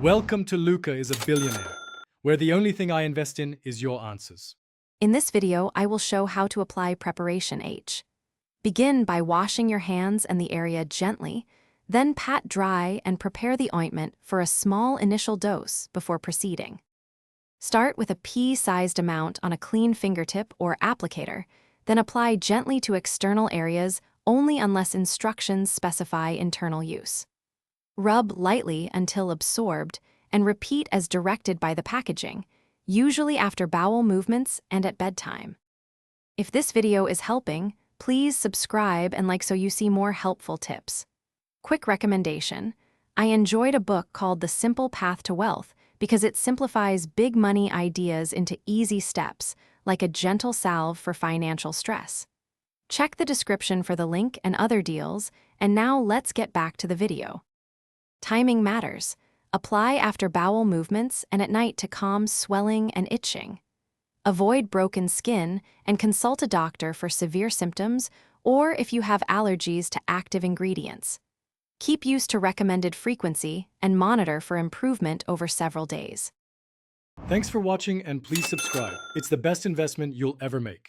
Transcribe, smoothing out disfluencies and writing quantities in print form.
Welcome to Luca is a Billionaire, where the only thing I invest in is your answers. In this video, I will show how to apply Preparation H. Begin by washing your hands and the area gently, then pat dry and prepare the ointment for a small initial dose before proceeding. Start with a pea-sized amount on a clean fingertip or applicator, then apply gently to external areas only unless instructions specify internal use. Rub lightly until absorbed and repeat as directed by the packaging, usually after bowel movements and at bedtime. If this video is helping, please subscribe and like so you see more helpful tips. Quick recommendation: I enjoyed a book called The Simple Path to Wealth because it simplifies big money ideas into easy steps, like a gentle salve for financial stress. Check the description for the link and other deals, and now let's get back to the video. Timing matters. Apply after bowel movements and at night to calm swelling and itching. Avoid broken skin and consult a doctor for severe symptoms or if you have allergies to active ingredients. Keep use to recommended frequency and monitor for improvement over several days. Thanks for watching and please subscribe. It's the best investment you'll ever make.